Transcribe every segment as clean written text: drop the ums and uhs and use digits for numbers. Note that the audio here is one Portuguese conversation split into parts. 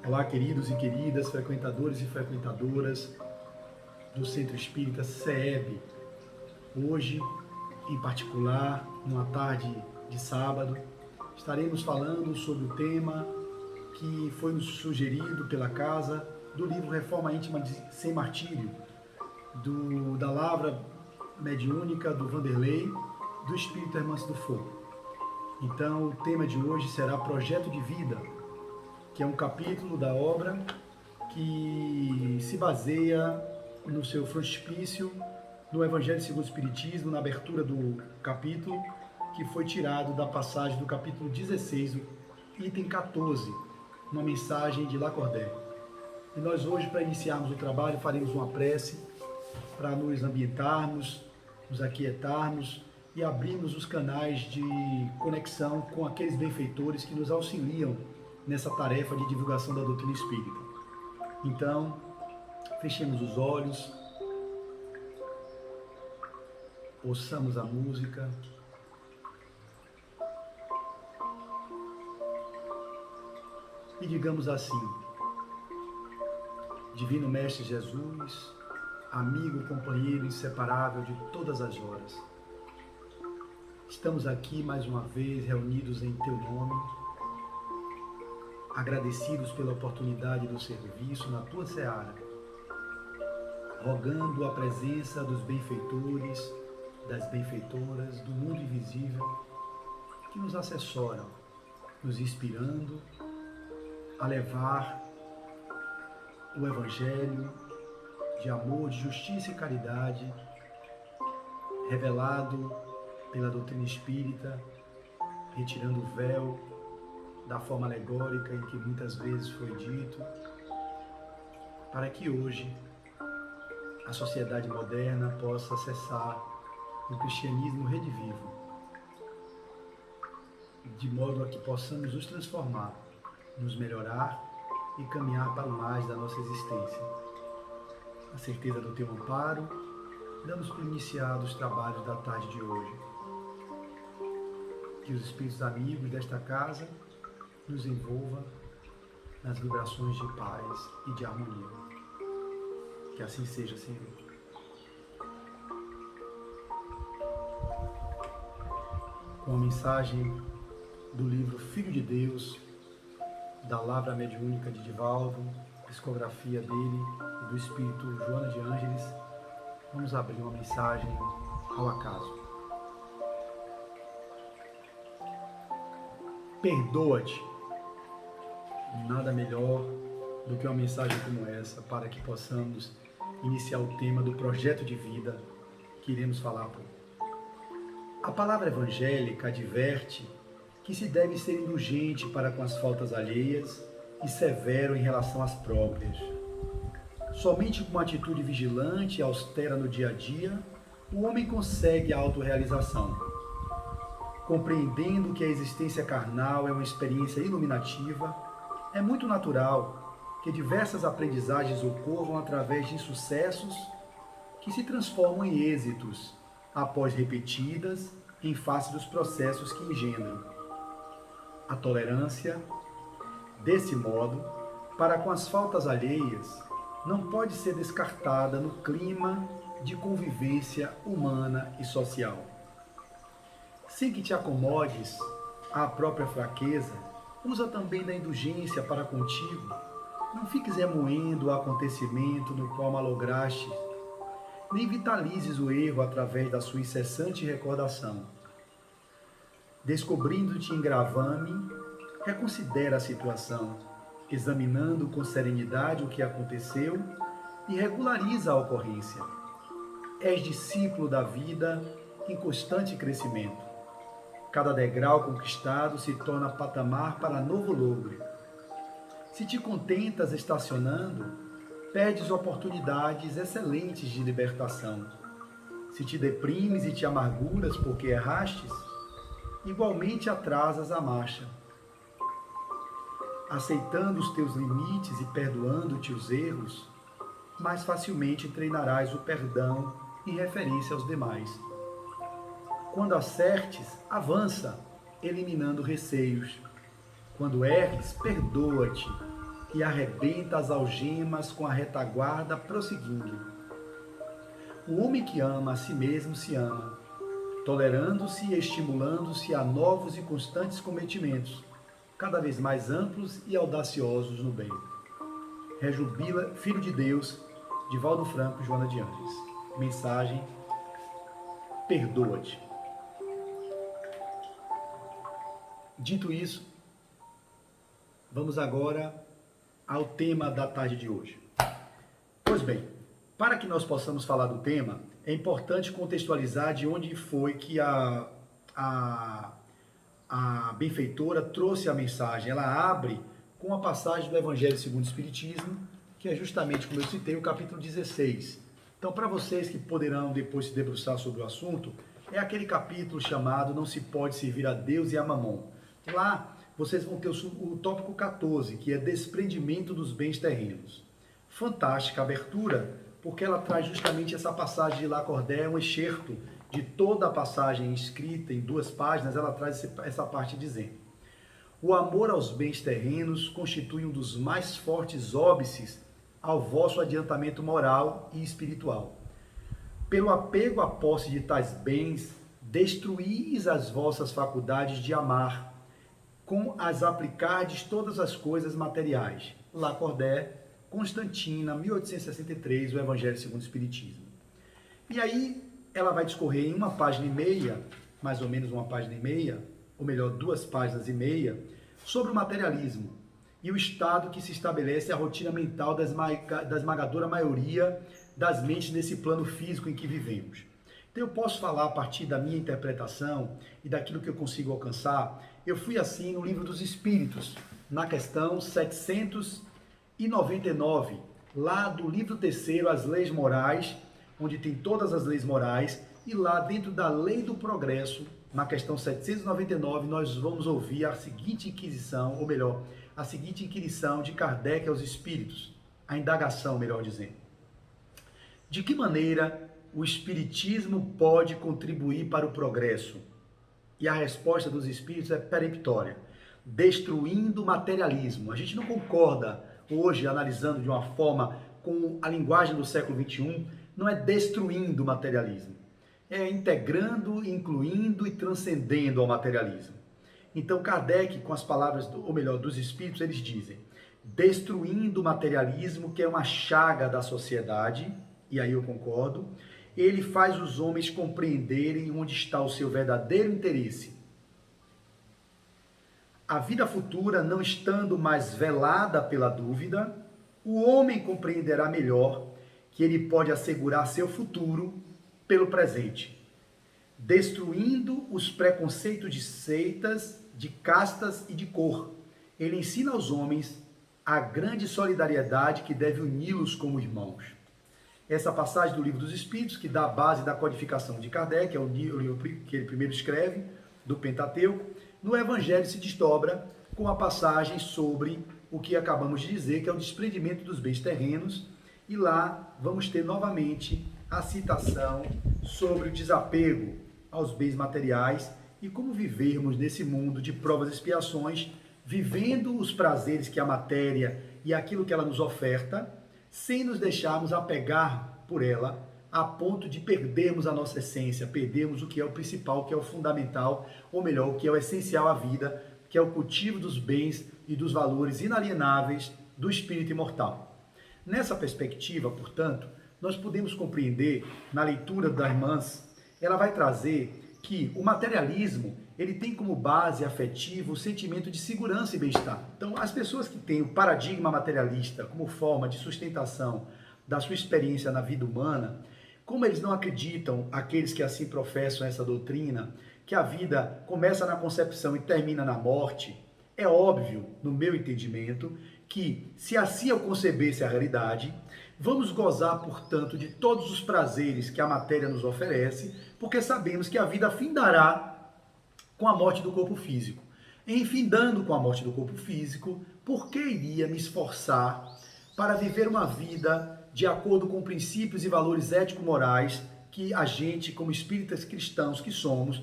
Olá, queridos e queridas, frequentadores e frequentadoras do Centro Espírita SEEB. Hoje, em particular, numa tarde de sábado, estaremos falando sobre o tema que foi nos sugerido pela casa do livro Reforma Íntima Sem Martírio, da Lavra Mediúnica do Vanderlei, do Espírito Hermance do Fogo. Então, o tema de hoje será Projeto de Vida, que é um capítulo da obra que se baseia no seu frontispício, no Evangelho segundo o Espiritismo, na abertura do capítulo, que foi tirado da passagem do capítulo 16, item 14, uma mensagem de Lacordaire. E nós hoje, para iniciarmos o trabalho, faremos uma prece para nos ambientarmos, nos aquietarmos e abrirmos os canais de conexão com aqueles benfeitores que nos auxiliam nessa tarefa de divulgação da doutrina espírita. Então, fechemos os olhos, ouçamos a música e digamos assim: Divino Mestre Jesus, amigo, companheiro inseparável de todas as horas, estamos aqui mais uma vez reunidos em Teu nome, agradecidos pela oportunidade do serviço na Tua seara, rogando a presença dos benfeitores, das benfeitoras do mundo invisível que nos assessoram, nos inspirando a levar o Evangelho de amor, de justiça e caridade, revelado pela doutrina espírita, retirando o véu da forma alegórica em que muitas vezes foi dito, para que hoje a sociedade moderna possa acessar o cristianismo redivivo, de modo a que possamos nos transformar, nos melhorar e caminhar para o mais da nossa existência. A certeza do Teu amparo, damos por iniciados os trabalhos da tarde de hoje. Que os espíritos amigos desta casa nos envolva nas vibrações de paz e de harmonia. Que assim seja, Senhor. Com a mensagem do livro Filho de Deus, da Lavra Mediúnica de Divaldo, psicografia dele e do Espírito Joana de Ângeles, vamos abrir uma mensagem ao acaso. Perdoa-te. Nada melhor do que uma mensagem como essa para que possamos iniciar o tema do projeto de vida que iremos falar. A palavra evangélica adverte que se deve ser indulgente para com as faltas alheias e severo em relação às próprias. Somente com uma atitude vigilante e austera no dia a dia, o homem consegue a autorrealização. Compreendendo que a existência carnal é uma experiência iluminativa, é muito natural que diversas aprendizagens ocorram através de insucessos que se transformam em êxitos, após repetidas, em face dos processos que engendram. A tolerância, desse modo, para com as faltas alheias, não pode ser descartada no clima de convivência humana e social. Sem que te acomodes à própria fraqueza, usa também da indulgência para contigo. Não fiques remoendo o acontecimento no qual malograste, nem vitalizes o erro através da sua incessante recordação. Descobrindo-te em gravame, reconsidera a situação, examinando com serenidade o que aconteceu e regulariza a ocorrência. És discípulo da vida em constante crescimento. Cada degrau conquistado se torna patamar para novo logro. Se te contentas estacionando, perdes oportunidades excelentes de libertação. Se te deprimes e te amarguras porque errastes, igualmente atrasas a marcha. Aceitando os teus limites e perdoando-te os erros, mais facilmente treinarás o perdão em referência aos demais. Quando acertes, avança, eliminando receios. Quando erres, perdoa-te, e arrebenta as algemas com a retaguarda, prosseguindo. O homem que ama a si mesmo se ama, tolerando-se e estimulando-se a novos e constantes cometimentos, cada vez mais amplos e audaciosos no bem. Rejubila, Filho de Deus, Divaldo Franco, Joana de Andes. Mensagem: perdoa-te. Dito isso, vamos agora ao tema da tarde de hoje. Pois bem, para que nós possamos falar do tema, é importante contextualizar de onde foi que a benfeitora trouxe a mensagem. Ela abre com a passagem do Evangelho segundo o Espiritismo, que é justamente, como eu citei, o capítulo 16. Então, para vocês que poderão depois se debruçar sobre o assunto, é aquele capítulo chamado Não se pode servir a Deus e a Mamon. Lá, vocês vão ter o tópico 14, que é desprendimento dos bens terrenos. Fantástica abertura, porque ela traz justamente essa passagem de Lacordaire, um excerto de toda a passagem escrita em 2 páginas, ela traz essa parte dizendo: o amor aos bens terrenos constitui um dos mais fortes óbices ao vosso adiantamento moral e espiritual. Pelo apego à posse de tais bens, destruís as vossas faculdades de amar, com as aplicardes todas as coisas materiais. Lacordaire, Constantina, 1863, o Evangelho segundo o Espiritismo. E aí ela vai discorrer em 1,5 página, mais ou menos 1,5 página, ou melhor, 2,5 páginas, sobre o materialismo e o estado que se estabelece a rotina mental da esmagadora maioria das mentes nesse plano físico em que vivemos. Então eu posso falar a partir da minha interpretação e daquilo que eu consigo alcançar. Eu fui assim no Livro dos Espíritos, na questão 799, lá do livro 3º, As Leis Morais, onde tem todas as leis morais, e lá dentro da Lei do Progresso, na questão 799, nós vamos ouvir a seguinte inquisição, ou melhor, a seguinte inquirição de Kardec aos espíritos, a indagação, melhor dizendo. De que maneira o espiritismo pode contribuir para o progresso? E a resposta dos espíritos é peremptória: destruindo o materialismo. A gente não concorda hoje, analisando de uma forma com a linguagem do século XXI, não é destruindo o materialismo, é integrando, incluindo e transcendendo ao materialismo. Então Kardec, com as palavras, dos espíritos, eles dizem: destruindo o materialismo, que é uma chaga da sociedade, e aí eu concordo, ele faz os homens compreenderem onde está o seu verdadeiro interesse. A vida futura não estando mais velada pela dúvida, o homem compreenderá melhor que ele pode assegurar seu futuro pelo presente, destruindo os preconceitos de seitas, de castas e de cor. Ele ensina aos homens a grande solidariedade que deve uni-los como irmãos. Essa passagem do Livro dos Espíritos, que dá a base da codificação de Kardec, é o livro que ele primeiro escreve, do Pentateuco, no Evangelho se desdobra com a passagem sobre o que acabamos de dizer, que é o desprendimento dos bens terrenos, e lá vamos ter novamente a citação sobre o desapego aos bens materiais e como vivermos nesse mundo de provas e expiações, vivendo os prazeres que a matéria e aquilo que ela nos oferta, sem nos deixarmos apegar por ela, a ponto de perdermos a nossa essência, perdermos o que é o principal, o que é o fundamental, ou melhor, o que é o essencial à vida, que é o cultivo dos bens e dos valores inalienáveis do espírito imortal. Nessa perspectiva, portanto, nós podemos compreender, na leitura da Irmãs, ela vai trazer que o materialismo, ele tem como base afetiva o sentimento de segurança e bem-estar. Então, as pessoas que têm o paradigma materialista como forma de sustentação da sua experiência na vida humana, como eles não acreditam, aqueles que assim professam essa doutrina, que a vida começa na concepção e termina na morte, é óbvio, no meu entendimento, que se assim eu concebesse a realidade, vamos gozar, portanto, de todos os prazeres que a matéria nos oferece, porque sabemos que a vida findará com a morte do corpo físico. Em findando com a morte do corpo físico, por que iria me esforçar para viver uma vida de acordo com princípios e valores ético-morais que a gente, como espíritas cristãos que somos,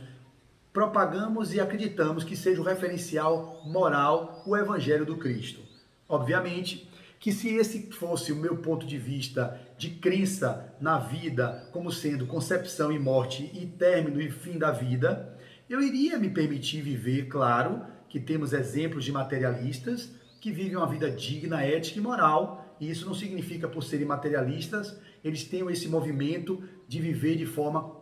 propagamos e acreditamos que seja o referencial moral, o Evangelho do Cristo? Obviamente que se esse fosse o meu ponto de vista de crença na vida como sendo concepção e morte e término e fim da vida, eu iria me permitir viver, claro, que temos exemplos de materialistas que vivem uma vida digna, ética e moral, e isso não significa por serem materialistas, eles tenham esse movimento de viver de forma,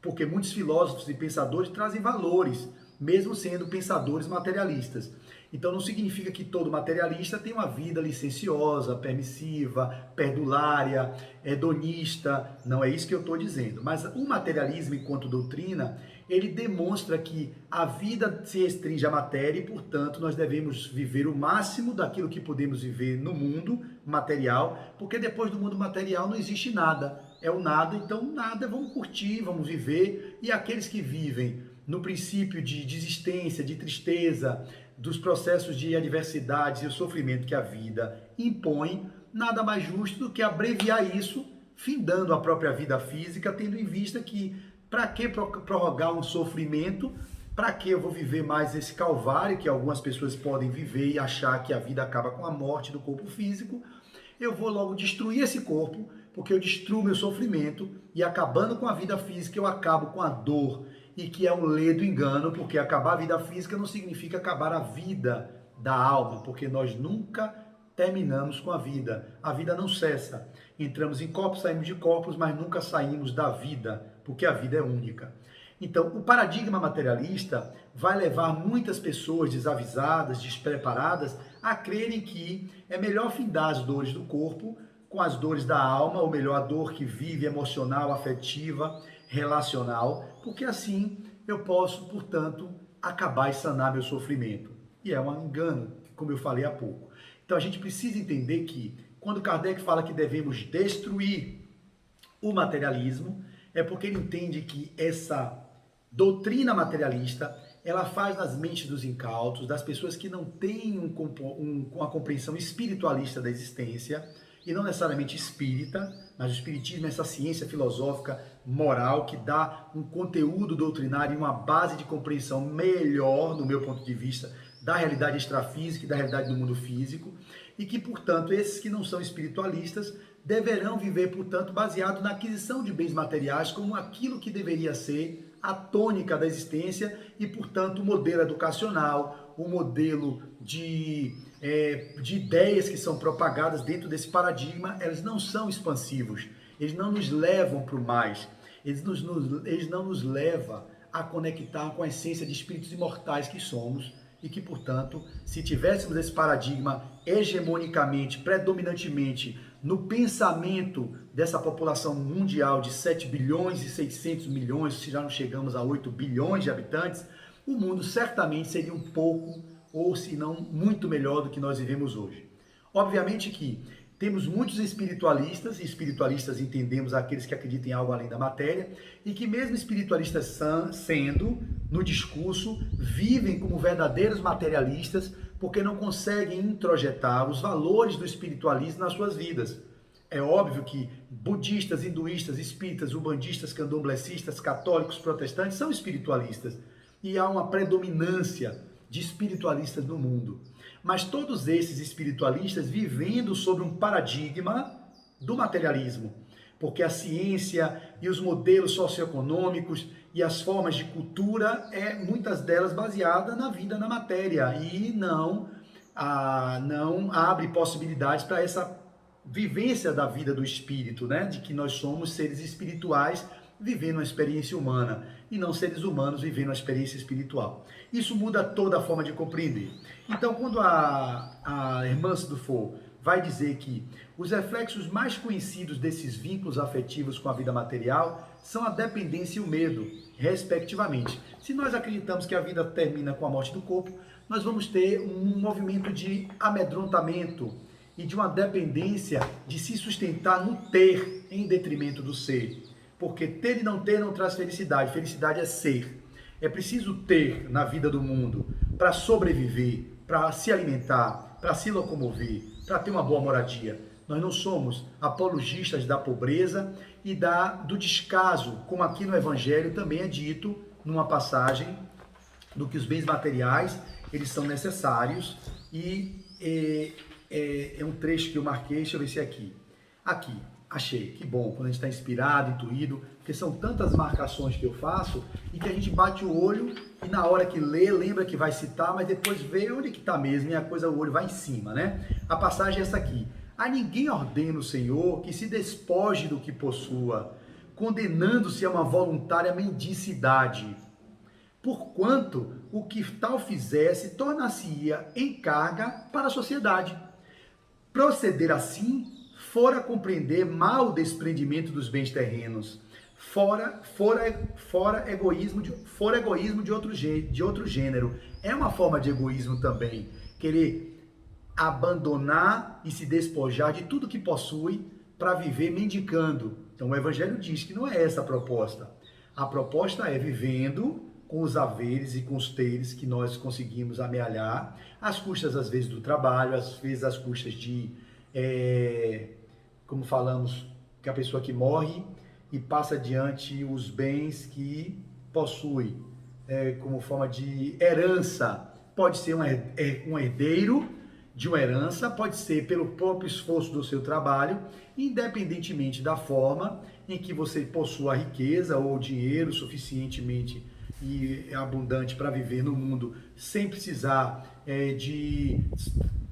porque muitos filósofos e pensadores trazem valores, mesmo sendo pensadores materialistas. Então não significa que todo materialista tem uma vida licenciosa, permissiva, perdulária, hedonista, não é isso que eu estou dizendo. Mas o materialismo enquanto doutrina, ele demonstra que a vida se restringe à matéria e, portanto, nós devemos viver o máximo daquilo que podemos viver no mundo material, porque depois do mundo material não existe nada. É o nada, então nada, vamos curtir, vamos viver. E aqueles que vivem no princípio de desistência, de tristeza, dos processos de adversidades e o sofrimento que a vida impõe, nada mais justo do que abreviar isso, findando a própria vida física, tendo em vista que para que prorrogar um sofrimento? Para que eu vou viver mais esse calvário que algumas pessoas podem viver e achar que a vida acaba com a morte do corpo físico? Eu vou logo destruir esse corpo, porque eu destruo meu sofrimento e acabando com a vida física eu acabo com a dor, e que é um ledo engano, porque acabar a vida física não significa acabar a vida da alma, porque nós nunca terminamos com a vida não cessa. Entramos em corpos, saímos de corpos, mas nunca saímos da vida, porque a vida é única. Então, o paradigma materialista vai levar muitas pessoas desavisadas, despreparadas, a crerem que é melhor findar as dores do corpo com as dores da alma, ou melhor, a dor que vive emocional, afetiva, relacional, porque assim eu posso, portanto, acabar e sanar meu sofrimento. E é um engano, como eu falei há pouco. Então a gente precisa entender que quando Kardec fala que devemos destruir o materialismo, é porque ele entende que essa doutrina materialista, ela faz nas mentes dos incautos, das pessoas que não têm uma compreensão espiritualista da existência, e não necessariamente espírita, mas o espiritismo é essa ciência filosófica moral que dá um conteúdo doutrinário e uma base de compreensão melhor, no meu ponto de vista, da realidade extrafísica e da realidade do mundo físico, e que, portanto, esses que não são espiritualistas deverão viver, portanto, baseado na aquisição de bens materiais como aquilo que deveria ser a tônica da existência e, portanto, o modelo educacional, o modelo de ideias que são propagadas dentro desse paradigma, elas não são expansivos, eles não nos levam para o mais, eles não nos levam a conectar com a essência de espíritos imortais que somos e que, portanto, se tivéssemos esse paradigma hegemonicamente, predominantemente no pensamento dessa população mundial de 7 bilhões e 600 milhões, se já não chegamos a 8 bilhões de habitantes, o mundo certamente seria um pouco, ou se não muito melhor do que nós vivemos hoje. Obviamente que temos muitos espiritualistas, e espiritualistas entendemos aqueles que acreditam em algo além da matéria, e que mesmo espiritualistas sendo, no discurso, vivem como verdadeiros materialistas, porque não conseguem introjetar os valores do espiritualismo nas suas vidas. É óbvio que budistas, hinduístas, espíritas, umbandistas, candomblecistas, católicos, protestantes são espiritualistas, e há uma predominância de espiritualistas no mundo. Mas todos esses espiritualistas vivendo sobre um paradigma do materialismo, porque a ciência e os modelos socioeconômicos e as formas de cultura, muitas delas baseadas na vida na matéria, e não abre possibilidades para essa vivência da vida do espírito, né? De que nós somos seres espirituais vivendo uma experiência humana e não seres humanos vivendo uma experiência espiritual. Isso muda toda a forma de compreender. Então, quando a Hermance Dufour vai dizer que os reflexos mais conhecidos desses vínculos afetivos com a vida material são a dependência e o medo, respectivamente. Se nós acreditamos que a vida termina com a morte do corpo, nós vamos ter um movimento de amedrontamento e de uma dependência de se sustentar no ter em detrimento do ser. Porque ter e não ter não traz felicidade. Felicidade é ser. É preciso ter na vida do mundo para sobreviver, para se alimentar, para se locomover, para ter uma boa moradia. Nós não somos apologistas da pobreza e do descaso, como aqui no Evangelho também é dito numa passagem do que os bens materiais eles são necessários e é um trecho que eu marquei, deixa eu ver se é aqui. Aqui, achei, que bom, quando a gente está inspirado, intuído, porque são tantas marcações que eu faço e que a gente bate o olho e na hora que lê, lembra que vai citar, mas depois vê onde que está mesmo e a coisa, o olho vai em cima, né? A passagem é essa aqui. A ninguém ordena o Senhor que se despoje do que possua, condenando-se a uma voluntária mendicidade. Porquanto o que tal fizesse tornar-se-ia em carga para a sociedade. Proceder assim fora compreender mal o desprendimento dos bens terrenos, fora egoísmo de outro gênero. É uma forma de egoísmo também, querer abandonar e se despojar de tudo que possui para viver mendicando. Então o Evangelho diz que não é essa a proposta. A proposta é vivendo com os haveres e com os teres que nós conseguimos amealhar, às custas, às vezes, do trabalho, às vezes, às custas de, como falamos, que a pessoa que morre e passa adiante os bens que possui, como forma de herança. Pode ser um herdeiro de uma herança, pode ser pelo próprio esforço do seu trabalho, independentemente da forma em que você possua a riqueza ou dinheiro suficientemente e abundante para viver no mundo sem precisar de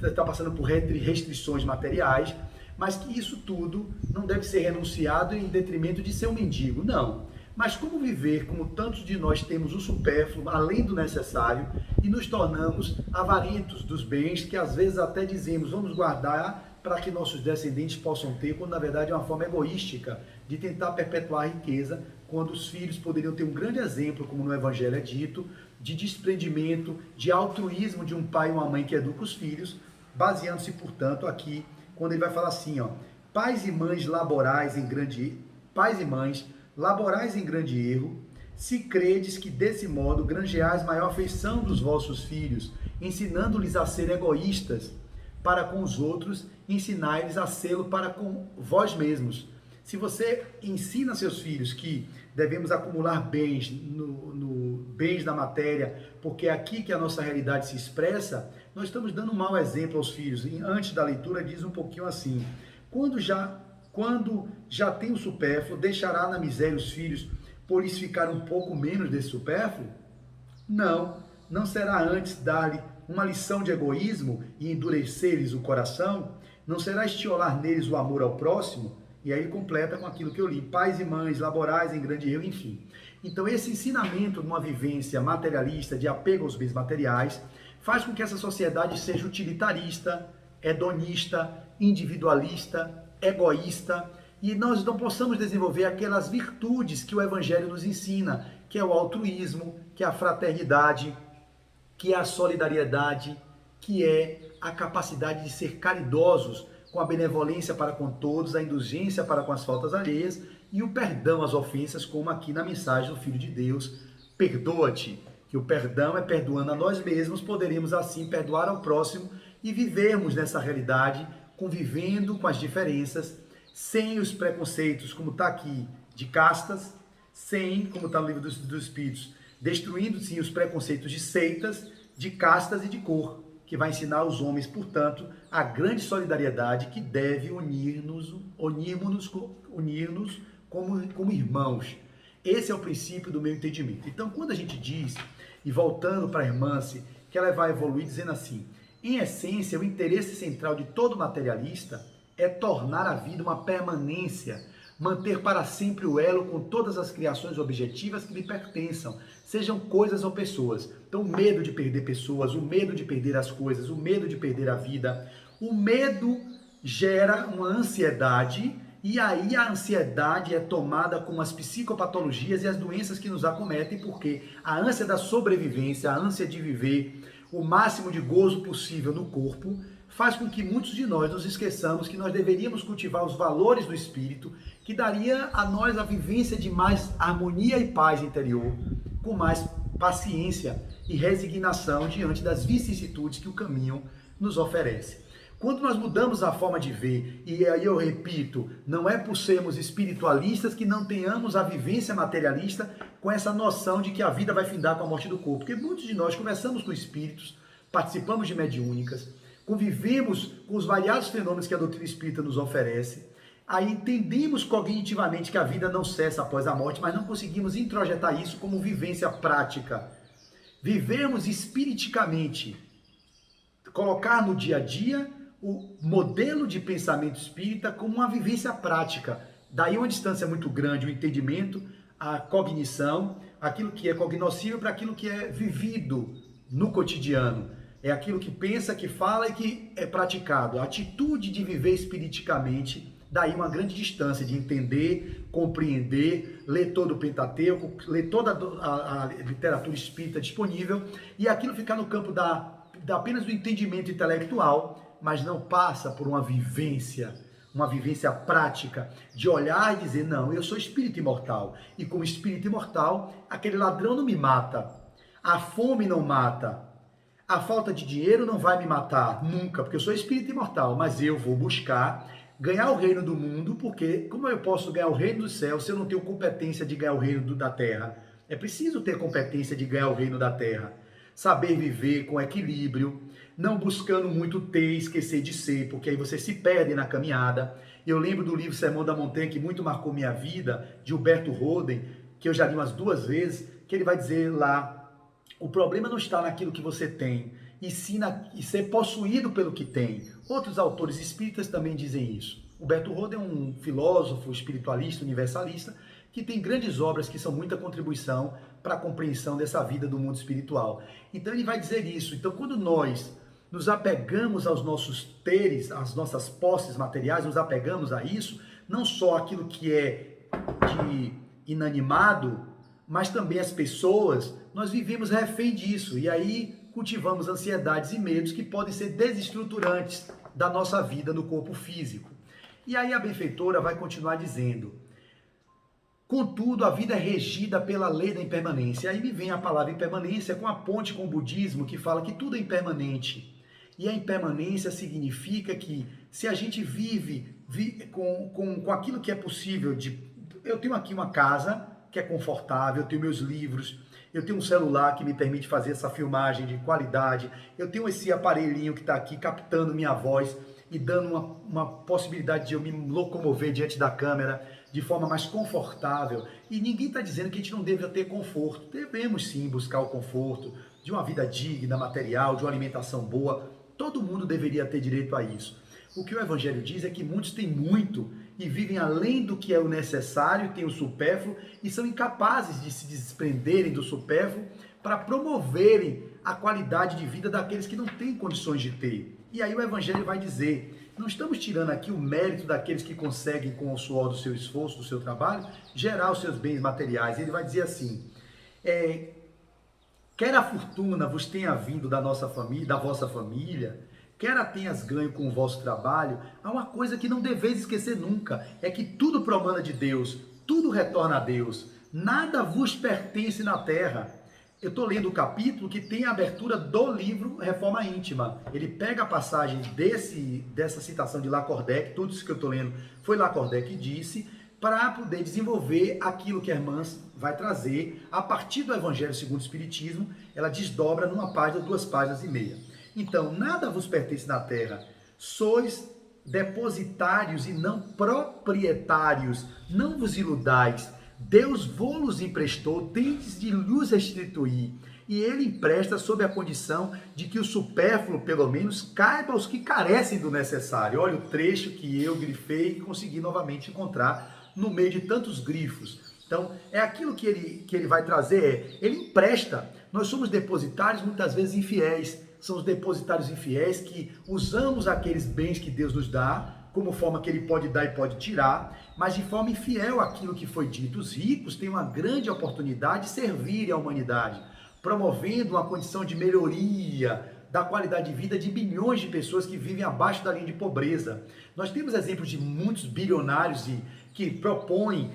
estar passando por restrições materiais, mas que isso tudo não deve ser renunciado em detrimento de ser um mendigo, não. Mas como viver, como tantos de nós temos o supérfluo, além do necessário, e nos tornamos avarentos dos bens que às vezes até dizemos, vamos guardar para que nossos descendentes possam ter, quando na verdade é uma forma egoística de tentar perpetuar a riqueza, quando os filhos poderiam ter um grande exemplo, como no Evangelho é dito, de desprendimento, de altruísmo de um pai e uma mãe que educa os filhos, baseando-se, portanto, aqui, quando ele vai falar assim, ó, pais e mães laborais em grande erro, se credes que desse modo granjeais maior afeição dos vossos filhos, ensinando-lhes a ser egoístas para com os outros, ensinai-lhes a sê-lo para com vós mesmos. Se você ensina seus filhos que devemos acumular bens bens da matéria, porque é aqui que a nossa realidade se expressa, nós estamos dando um mau exemplo aos filhos. E antes da leitura diz um pouquinho assim, quando já tem o supérfluo, deixará na miséria os filhos por lhes ficar um pouco menos desse supérfluo? Não será antes dar-lhe uma lição de egoísmo e endurecer-lhes o coração? Não será estiolar neles o amor ao próximo? E aí ele completa com aquilo que eu li, pais e mães, laborais em grande erro, enfim. Então esse ensinamento de uma vivência materialista, de apego aos bens materiais, faz com que essa sociedade seja utilitarista, hedonista, individualista, egoísta, e nós não possamos desenvolver aquelas virtudes que o Evangelho nos ensina, que é o altruísmo, que é a fraternidade, que é a solidariedade, que é a capacidade de ser caridosos com a benevolência para com todos, a indulgência para com as faltas alheias e o perdão às ofensas, como aqui na mensagem do Filho de Deus, perdoa-te, que o perdão é perdoando a nós mesmos, poderemos assim perdoar ao próximo e vivermos nessa realidade, convivendo com as diferenças, sem os preconceitos, como está aqui, de castas, sem, como está no livro dos Espíritos, destruindo sim os preconceitos de seitas, de castas e de cor, que vai ensinar aos homens, portanto, a grande solidariedade que deve unir-nos como irmãos. Esse é o princípio do meu entendimento. Então, quando a gente diz, e voltando para a irmã-se, que ela vai evoluir dizendo assim, em essência, o interesse central de todo materialista é tornar a vida uma permanência, manter para sempre o elo com todas as criações objetivas que lhe pertençam, sejam coisas ou pessoas. Então, o medo de perder pessoas, o medo de perder as coisas, o medo de perder a vida, o medo gera uma ansiedade, e aí a ansiedade é tomada com as psicopatologias e as doenças que nos acometem, porque a ânsia da sobrevivência, a ânsia de viver o máximo de gozo possível no corpo, faz com que muitos de nós nos esqueçamos que nós deveríamos cultivar os valores do espírito, que daria a nós a vivência de mais harmonia e paz interior, com mais paciência e resignação diante das vicissitudes que o caminho nos oferece. Quando nós mudamos a forma de ver, e aí eu repito, não é por sermos espiritualistas que não tenhamos a vivência materialista com essa noção de que a vida vai findar com a morte do corpo, porque muitos de nós conversamos com espíritos, participamos de mediúnicas, convivemos com os variados fenômenos que a doutrina espírita nos oferece, aí entendemos cognitivamente que a vida não cessa após a morte, mas não conseguimos introjetar isso como vivência prática. Vivemos espiriticamente, colocar no dia a dia o modelo de pensamento espírita como uma vivência prática. Daí uma distância muito grande, o entendimento, a cognição, aquilo que é cognoscível para aquilo que é vivido no cotidiano. É aquilo que pensa, que fala e que é praticado. A atitude de viver espiriticamente, daí uma grande distância de entender, compreender, ler todo o Pentateuco, ler toda a literatura espírita disponível, e aquilo ficar no campo apenas do entendimento intelectual, mas não passa por uma vivência prática, de olhar e dizer, não, eu sou espírito imortal, e como espírito imortal, aquele ladrão não me mata, a fome não mata, a falta de dinheiro não vai me matar, nunca, porque eu sou espírito imortal, mas eu vou buscar ganhar o reino do mundo, porque como eu posso ganhar o reino do céu se eu não tenho competência de ganhar o reino da terra? É preciso ter competência de ganhar o reino da terra, saber viver com equilíbrio, não buscando muito ter, esquecer de ser, porque aí você se perde na caminhada. Eu lembro do livro Sermão da Montanha, que muito marcou minha vida, de Humberto Roden, que eu já li umas 2 vezes, que ele vai dizer lá, o problema não está naquilo que você tem, e sim e ser possuído pelo que tem. Outros autores espíritas também dizem isso. Humberto Roden é um filósofo, espiritualista, universalista, que tem grandes obras que são muita contribuição para a compreensão dessa vida do mundo espiritual. Então ele vai dizer isso. Então quando nós nos apegamos aos nossos teres, às nossas posses materiais, nos apegamos a isso, não só aquilo que é de inanimado, mas também as pessoas, nós vivemos refém disso, e aí cultivamos ansiedades e medos que podem ser desestruturantes da nossa vida no corpo físico. E aí a benfeitora vai continuar dizendo, contudo, a vida é regida pela lei da impermanência. Aí me vem a palavra impermanência com a ponte com o budismo, que fala que tudo é impermanente. E a impermanência significa que se a gente vive com aquilo que é possível, eu tenho aqui uma casa que é confortável, eu tenho meus livros, eu tenho um celular que me permite fazer essa filmagem de qualidade, eu tenho esse aparelhinho que está aqui captando minha voz e dando uma possibilidade de eu me locomover diante da câmera de forma mais confortável. E ninguém está dizendo que a gente não deve ter conforto. Devemos sim buscar o conforto de uma vida digna, material, de uma alimentação boa. Todo mundo deveria ter direito a isso. O que o Evangelho diz é que muitos têm muito e vivem além do que é o necessário, têm o supérfluo e são incapazes de se desprenderem do supérfluo para promoverem a qualidade de vida daqueles que não têm condições de ter. E aí o Evangelho vai dizer, não estamos tirando aqui o mérito daqueles que conseguem, com o suor do seu esforço, do seu trabalho, gerar os seus bens materiais. Ele vai dizer assim, quer a fortuna vos tenha vindo da nossa família, da vossa família, quer a tenhas ganho com o vosso trabalho, há uma coisa que não deveis esquecer nunca, é que tudo promana de Deus, tudo retorna a Deus, nada vos pertence na terra. Eu estou lendo o capítulo que tem a abertura do livro Reforma Íntima. Ele pega a passagem dessa citação de Lacordaire, tudo isso que eu estou lendo foi Lacordaire que disse, para poder desenvolver aquilo que a irmã vai trazer a partir do Evangelho segundo o Espiritismo. Ela desdobra numa página, 2 páginas e meia. Então, nada vos pertence na terra, sois depositários e não proprietários, não vos iludais, Deus vos emprestou, tendes de lhes restituir, e ele empresta sob a condição de que o supérfluo, pelo menos, caiba aos que carecem do necessário. Olha o trecho que eu grifei e consegui novamente encontrar no meio de tantos grifos. Então, é aquilo que ele vai trazer, ele empresta. Nós somos depositários muitas vezes infiéis, são os depositários infiéis que usamos aqueles bens que Deus nos dá, como forma que ele pode dar e pode tirar, mas de forma infiel àquilo que foi dito. Os ricos têm uma grande oportunidade de servir à humanidade, promovendo uma condição de melhoria da qualidade de vida de bilhões de pessoas que vivem abaixo da linha de pobreza. Nós temos exemplos de muitos bilionários que propõem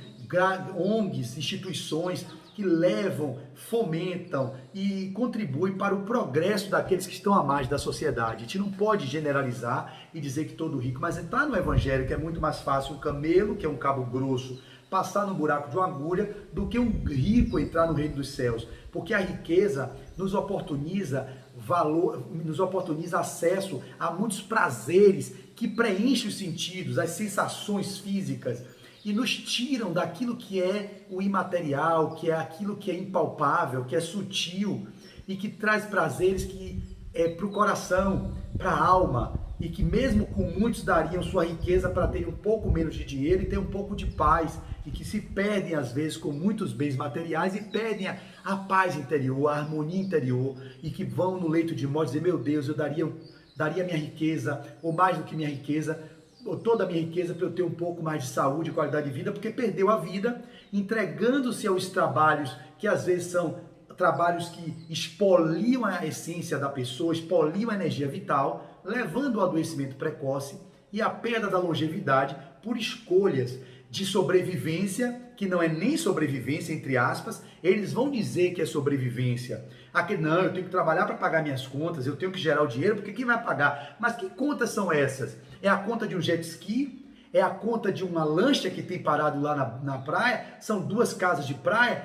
ONGs, instituições que levam, fomentam e contribuem para o progresso daqueles que estão à margem da sociedade. A gente não pode generalizar e dizer que todo rico, mas está no Evangelho que é muito mais fácil um camelo, que é um cabo grosso, passar no buraco de uma agulha do que um rico entrar no reino dos céus, porque a riqueza nos oportuniza valor, nos oportuniza acesso a muitos prazeres que preenchem os sentidos, as sensações físicas e nos tiram daquilo que é o imaterial, que é aquilo que é impalpável, que é sutil e que traz prazeres que é para o coração, para a alma, e que mesmo com muitos dariam sua riqueza para ter um pouco menos de dinheiro e ter um pouco de paz, e que se perdem às vezes com muitos bens materiais e perdem a paz interior, a harmonia interior, e que vão no leito de morte dizer, meu Deus, eu daria minha riqueza, ou mais do que minha riqueza, ou toda a minha riqueza para eu ter um pouco mais de saúde e qualidade de vida, porque perdeu a vida entregando-se aos trabalhos que às vezes são trabalhos que expoliam a essência da pessoa, expoliam a energia vital, levando ao adoecimento precoce e à perda da longevidade por escolhas de sobrevivência, que não é nem sobrevivência, entre aspas, eles vão dizer que é sobrevivência. Aqui, não, eu tenho que trabalhar para pagar minhas contas, eu tenho que gerar o dinheiro, porque quem vai pagar? Mas que contas são essas? É a conta de um jet ski? É a conta de uma lancha que tem parado lá na praia? São 2 casas de praia?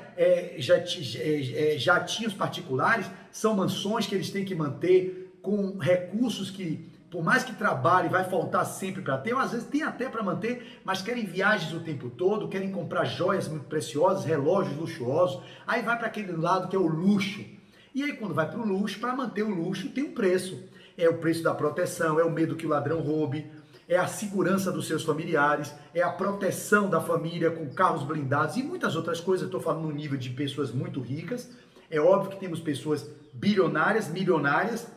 Jatinhos particulares? São mansões que eles têm que manter com recursos que, por mais que trabalhe, vai faltar sempre para ter, ou às vezes tem até para manter, mas querem viagens o tempo todo, querem comprar joias muito preciosas, relógios luxuosos, aí vai para aquele lado que é o luxo. E aí quando vai para o luxo, para manter o luxo tem um preço. É o preço da proteção, é o medo que o ladrão roube, é a segurança dos seus familiares, é a proteção da família com carros blindados e muitas outras coisas. Estou falando no nível de pessoas muito ricas. É óbvio que temos pessoas bilionárias, milionárias,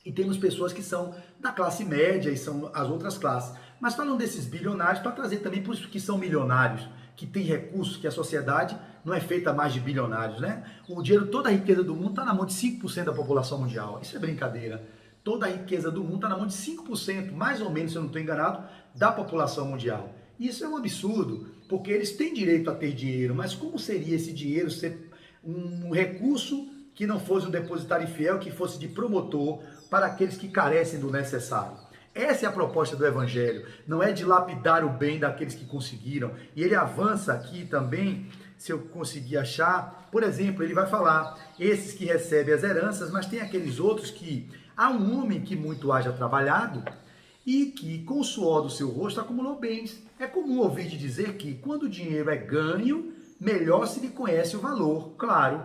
e temos pessoas que são da classe média e são as outras classes. Mas falando desses bilionários, para trazer também para os que são milionários, que têm recursos, que a sociedade não é feita mais de bilionários, né? O dinheiro, toda a riqueza do mundo está na mão de 5% da população mundial. Isso é brincadeira. Toda a riqueza do mundo está na mão de 5%, mais ou menos, se eu não estou enganado, da população mundial. Isso é um absurdo, porque eles têm direito a ter dinheiro, mas como seria esse dinheiro ser um recurso que não fosse um depositário fiel, que fosse de promotor para aqueles que carecem do necessário? Essa é a proposta do Evangelho, não é dilapidar o bem daqueles que conseguiram. E ele avança aqui também, se eu conseguir achar, por exemplo, ele vai falar, esses que recebem as heranças, mas tem aqueles outros que há um homem que muito haja trabalhado e que com o suor do seu rosto acumulou bens. É comum ouvir de dizer que quando o dinheiro é ganho, melhor se lhe conhece o valor. Claro,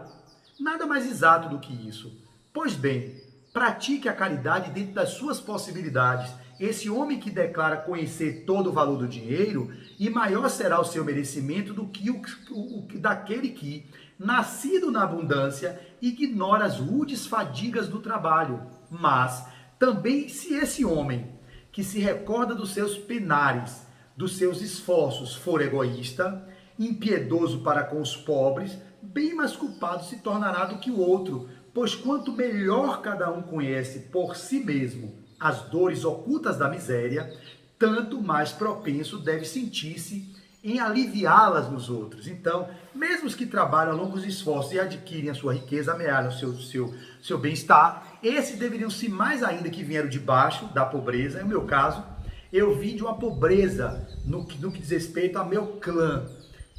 nada mais exato do que isso. Pois bem, pratique a caridade dentro das suas possibilidades. Esse homem que declara conhecer todo o valor do dinheiro, e maior será o seu merecimento do que daquele que, nascido na abundância, ignora as rudes fadigas do trabalho. Mas também se esse homem, que se recorda dos seus penares, dos seus esforços, for egoísta, impiedoso para com os pobres, bem mais culpado se tornará do que o outro, pois quanto melhor cada um conhece por si mesmo as dores ocultas da miséria, tanto mais propenso deve sentir-se em aliviá-las nos outros. Então, mesmo os que trabalham a longos esforços e adquirem a sua riqueza, amealham seu bem-estar, esses deveriam ser mais ainda que vieram de baixo da pobreza. No meu caso, eu vim de uma pobreza no que diz respeito ao meu clã.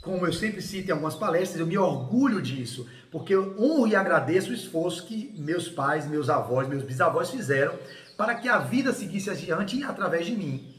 Como eu sempre cito em algumas palestras, eu me orgulho disso, porque eu honro e agradeço o esforço que meus pais, meus avós, meus bisavós fizeram para que a vida seguisse adiante através de mim.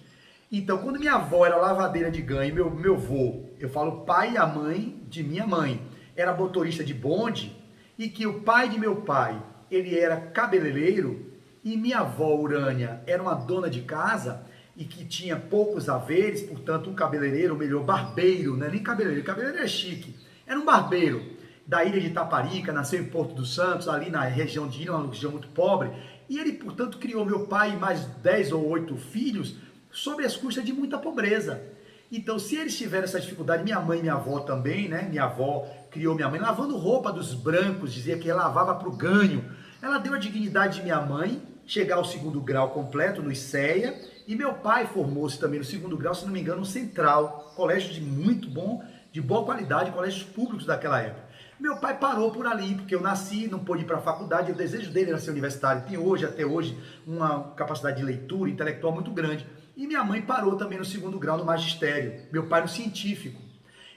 Então, quando minha avó era lavadeira de ganho, meu avô, eu falo pai e a mãe de minha mãe, era motorista de bonde, e que o pai de meu pai, ele era cabeleireiro, e minha avó Urânia era uma dona de casa, e que tinha poucos haveres, portanto, um cabeleireiro, ou melhor, barbeiro, não é nem cabeleireiro é chique, era um barbeiro, da ilha de Itaparica, nasceu em Porto dos Santos, ali na região de Ilha, uma região muito pobre, e ele, portanto, criou meu pai e mais 10 ou 8 filhos, sob as custas de muita pobreza. Então, se eles tiveram essa dificuldade, minha mãe e minha avó também, né? Minha avó criou minha mãe lavando roupa dos brancos, dizia que ela lavava para o ganho. Ela deu a dignidade de minha mãe chegar ao 2º grau completo no ICEA, e meu pai formou-se também no 2º grau, se não me engano, no Central, colégio de muito bom, de boa qualidade, colégios públicos daquela época. Meu pai parou por ali, porque eu nasci, não pude ir para a faculdade, o desejo dele era ser universitário, tem hoje, até hoje, uma capacidade de leitura intelectual muito grande. E minha mãe parou também no 2º grau no magistério, meu pai no científico.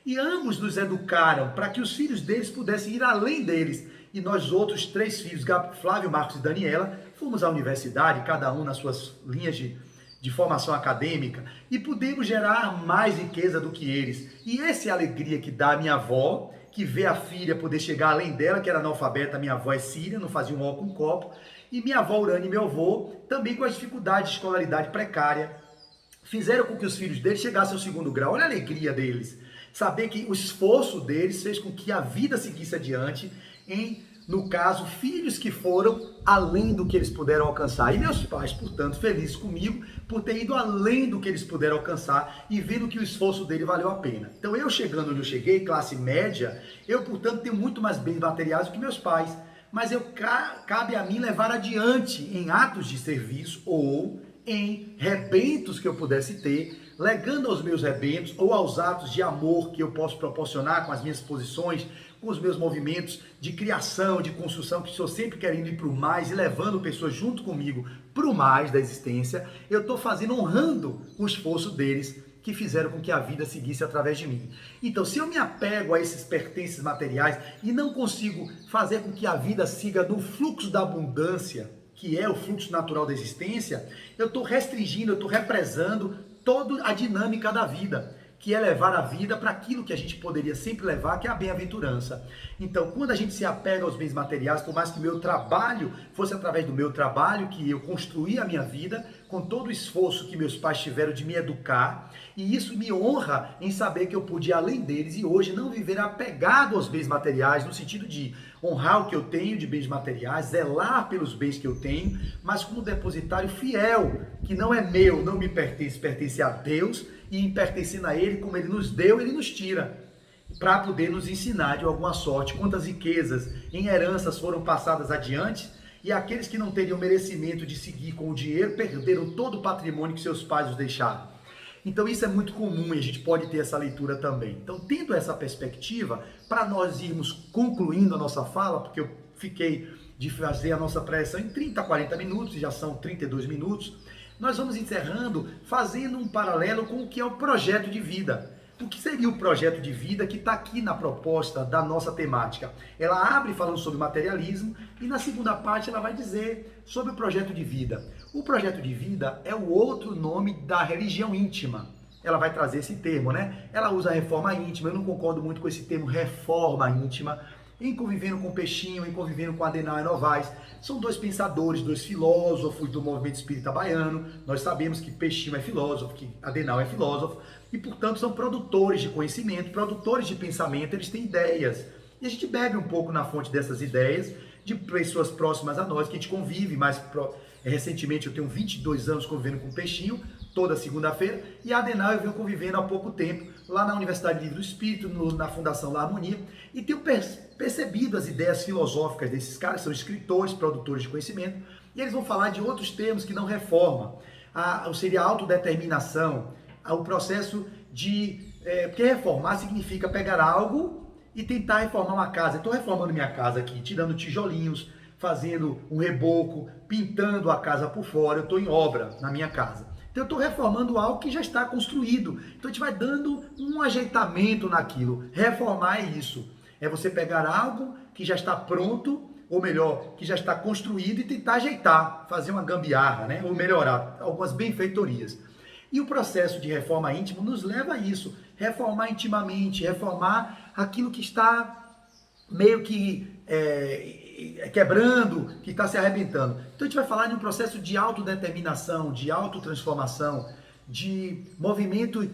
E ambos nos educaram para que os filhos deles pudessem ir além deles. E nós outros 3 filhos, Flávio, Marcos e Daniela, fomos à universidade, cada um nas suas linhas de formação acadêmica, e pudemos gerar mais riqueza do que eles. E essa é a alegria que dá a minha avó, que vê a filha poder chegar além dela, que era analfabeta. Minha avó é síria, não fazia um ó com um copo, e minha avó Urânia e meu avô, também com as dificuldades de escolaridade precária, fizeram com que os filhos deles chegassem ao 2º grau. Olha a alegria deles, saber que o esforço deles fez com que a vida seguisse adiante, no caso, filhos que foram além do que eles puderam alcançar. E meus pais, portanto, felizes comigo por ter ido além do que eles puderam alcançar e vendo que o esforço dele valeu a pena. Então, eu chegando onde eu cheguei, classe média, eu, portanto, tenho muito mais bens materiais do que meus pais. Mas cabe a mim levar adiante em atos de serviço ou em rebentos que eu pudesse ter, legando aos meus rebentos ou aos atos de amor que eu posso proporcionar com as minhas posições, com os meus movimentos de criação, de construção, que estou sempre querendo ir para o mais e levando pessoas junto comigo para o mais da existência. Eu estou fazendo, honrando o esforço deles, que fizeram com que a vida seguisse através de mim. Então, se eu me apego a esses pertences materiais e não consigo fazer com que a vida siga no fluxo da abundância, que é o fluxo natural da existência, eu estou restringindo, eu estou represando toda a dinâmica da vida, que é levar a vida para aquilo que a gente poderia sempre levar, que é a bem-aventurança. Então, quando a gente se apega aos bens materiais, por mais que o meu trabalho fosse através do meu trabalho, que eu construí a minha vida, com todo o esforço que meus pais tiveram de me educar, e isso me honra em saber que eu pude ir além deles e hoje não viver apegado aos bens materiais, no sentido de honrar o que eu tenho de bens materiais, zelar pelos bens que eu tenho, mas como depositário fiel, que não é meu, não me pertence, pertence a Deus, e em pertencendo a Ele, como Ele nos deu, Ele nos tira, para poder nos ensinar de alguma sorte quantas riquezas em heranças foram passadas adiante, e aqueles que não teriam merecimento de seguir com o dinheiro, perderam todo o patrimônio que seus pais os deixaram. Então isso é muito comum e a gente pode ter essa leitura também. Então, tendo essa perspectiva, para nós irmos concluindo a nossa fala, porque eu fiquei de fazer a nossa preleção em 30, 40 minutos, já são 32 minutos, nós vamos encerrando fazendo um paralelo com o que é o projeto de vida. O que seria o projeto de vida que está aqui na proposta da nossa temática? Ela abre falando sobre materialismo e na segunda parte ela vai dizer sobre o projeto de vida. O projeto de vida é o outro nome da religião íntima. Ela vai trazer esse termo, né? Ela usa reforma íntima, eu não concordo muito com esse termo reforma íntima, em convivendo com Peixinho, em convivendo com Adenauer e Novaes. São 2 pensadores, 2 filósofos do movimento espírita baiano. Nós sabemos que Peixinho é filósofo, que Adenauer é filósofo, e portanto são produtores de conhecimento, produtores de pensamento, eles têm ideias. E a gente bebe um pouco na fonte dessas ideias de pessoas próximas a nós, que a gente convive mais recentemente. Eu tenho 22 anos convivendo com Peixinho, toda segunda-feira, e a Adenauer eu venho convivendo há pouco tempo, lá na Universidade Livre do Espírito, na Fundação La Harmonia, e tenho percebido as ideias filosóficas desses caras, são escritores, produtores de conhecimento, e eles vão falar de outros termos que não reforma, seria a autodeterminação, o processo de... porque reformar significa pegar algo e tentar reformar uma casa. Estou reformando minha casa aqui, tirando tijolinhos, fazendo um reboco, pintando a casa por fora, eu estou em obra na minha casa. Então eu estou reformando algo que já está construído. Então a gente vai dando um ajeitamento naquilo. Reformar é isso. É você pegar algo que já está pronto, ou melhor, que já está construído e tentar ajeitar, fazer uma gambiarra, né? Ou melhorar algumas benfeitorias. E o processo de reforma íntima nos leva a isso. Reformar intimamente, reformar aquilo que está meio que quebrando, que está se arrebentando. Então a gente vai falar de um processo de autodeterminação, de autotransformação, de movimento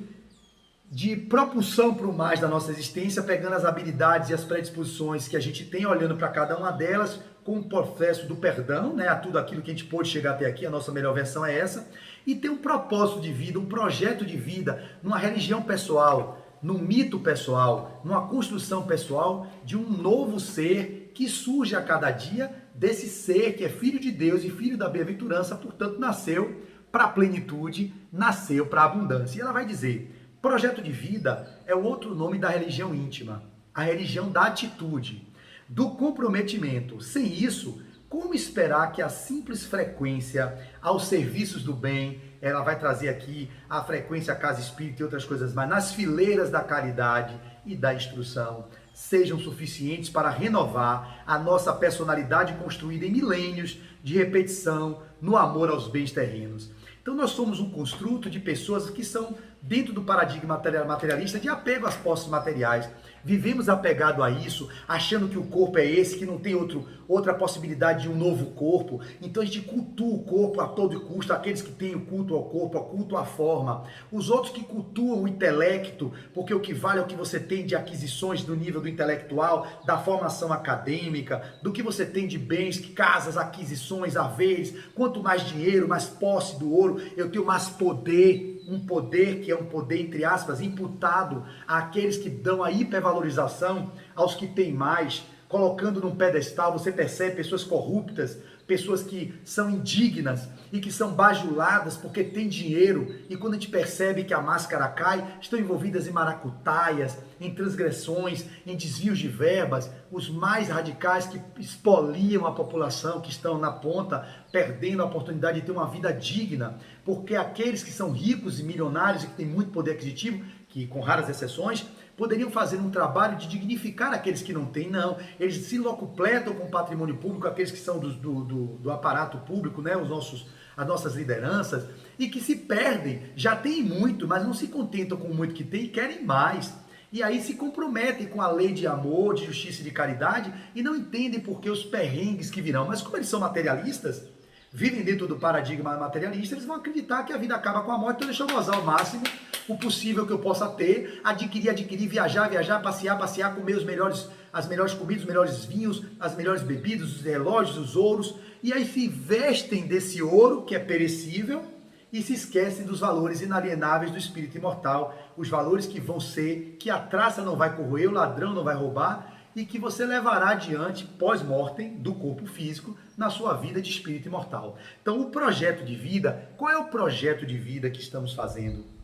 de propulsão para o mais da nossa existência, pegando as habilidades e as predisposições que a gente tem, olhando para cada uma delas, com o processo do perdão, né, a tudo aquilo que a gente pôde chegar até aqui, a nossa melhor versão é essa, e ter um propósito de vida, um projeto de vida, numa religião pessoal, num mito pessoal, numa construção pessoal de um novo ser que surge a cada dia desse ser que é filho de Deus e filho da bem-aventurança, portanto nasceu para a plenitude, nasceu para a abundância. E ela vai dizer, projeto de vida é o outro nome da religião íntima, a religião da atitude, do comprometimento. Sem isso, como esperar que a simples frequência aos serviços do bem, ela vai trazer aqui a frequência Casa Espírita e outras coisas mais, nas fileiras da caridade e da instrução, sejam suficientes para renovar a nossa personalidade construída em milênios de repetição no amor aos bens terrenos. Então nós somos um construto de pessoas que são dentro do paradigma materialista de apego às posses materiais. Vivemos apegado a isso, achando que o corpo é esse, que não tem outra possibilidade de um novo corpo. Então a gente cultua o corpo a todo custo, aqueles que têm o culto ao corpo, o culto à forma. Os outros que cultuam o intelecto, porque o que vale é o que você tem de aquisições do nível do intelectual, da formação acadêmica, do que você tem de bens, casas, aquisições, haveres. Quanto mais dinheiro, mais posse do ouro, eu tenho mais poder. Um poder que é um poder, entre aspas, imputado àqueles que dão a hipervalorização aos que têm mais, colocando num pedestal. Você percebe pessoas corruptas, pessoas que são indignas e que são bajuladas porque têm dinheiro, e quando a gente percebe que a máscara cai, estão envolvidas em maracutaias, em transgressões, em desvios de verbas, os mais radicais que expoliam a população, que estão na ponta, perdendo a oportunidade de ter uma vida digna, porque aqueles que são ricos e milionários e que têm muito poder aquisitivo, que com raras exceções, poderiam fazer um trabalho de dignificar aqueles que não têm, não. Eles se locupletam com o patrimônio público, aqueles que são do aparato público, né? As nossas lideranças, e que se perdem, já têm muito, mas não se contentam com o muito que têm e querem mais. E aí se comprometem com a lei de amor, de justiça e de caridade e não entendem por que os perrengues que virão. Mas como eles são materialistas, vivem dentro do paradigma materialista, eles vão acreditar que a vida acaba com a morte, então deixa eu gozar ao máximo o possível que eu possa ter, adquirir, viajar, passear, comer as melhores comidas, os melhores vinhos, as melhores bebidas, os relógios, os ouros, e aí se vestem desse ouro que é perecível e se esquecem dos valores inalienáveis do espírito imortal, os valores que vão ser, que a traça não vai corroer, o ladrão não vai roubar, e que você levará adiante pós-mortem do corpo físico na sua vida de espírito imortal. Então o projeto de vida, qual é o projeto de vida que estamos fazendo?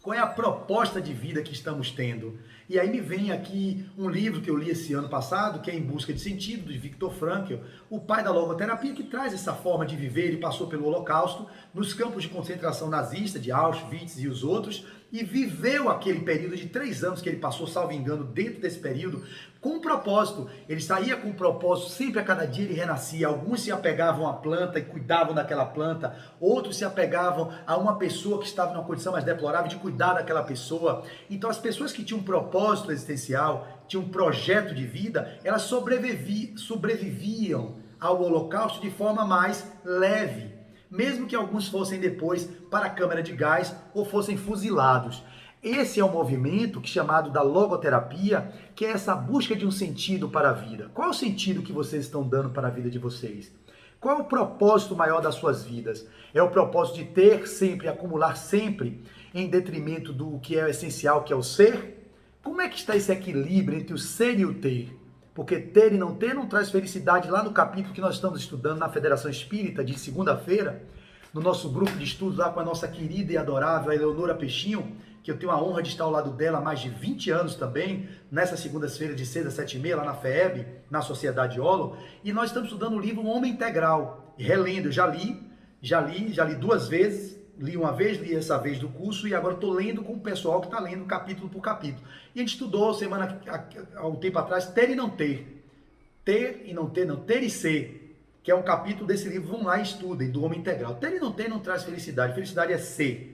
Qual é a proposta de vida que estamos tendo? E aí me vem aqui um livro que eu li esse ano passado, que é Em Busca de Sentido, de Viktor Frankl, o pai da logoterapia, que traz essa forma de viver. Ele passou pelo Holocausto, nos campos de concentração nazista, de Auschwitz e os outros, e viveu aquele período de 3 anos que ele passou, salvo engano, dentro desse período, com um propósito. Ele saía com um propósito, sempre a cada dia ele renascia. Alguns se apegavam à planta e cuidavam daquela planta, outros se apegavam a uma pessoa que estava numa condição mais deplorável de cuidar daquela pessoa. Então as pessoas que tinham um propósito existencial, tinham um projeto de vida, elas sobreviviam ao Holocausto de forma mais leve, mesmo que alguns fossem depois para a câmara de gás ou fossem fuzilados. Esse é o movimento chamado da logoterapia, que é essa busca de um sentido para a vida. Qual é o sentido que vocês estão dando para a vida de vocês? Qual é o propósito maior das suas vidas? É o propósito de ter sempre, acumular sempre, em detrimento do que é essencial, que é o ser? Como é que está esse equilíbrio entre o ser e o ter? Porque ter e não ter não traz felicidade. Lá no capítulo que nós estamos estudando na Federação Espírita, de segunda-feira, no nosso grupo de estudos lá com a nossa querida e adorável Eleonora Peixinho, que eu tenho a honra de estar ao lado dela há mais de 20 anos também, nessas segundas-feiras de 6 às 7h30, lá na FEEB, na Sociedade Olo, e nós estamos estudando o livro Homem Integral, e relendo. Eu já li 2 vezes, li uma vez, li essa vez do curso, e agora estou lendo com o pessoal que está lendo capítulo por capítulo. E a gente estudou há um tempo atrás, ter e não ter. Ter e não ter, não. Ter e ser, que é um capítulo desse livro. Vão lá e estudem, do Homem Integral. Ter e não ter não traz felicidade. Felicidade é ser.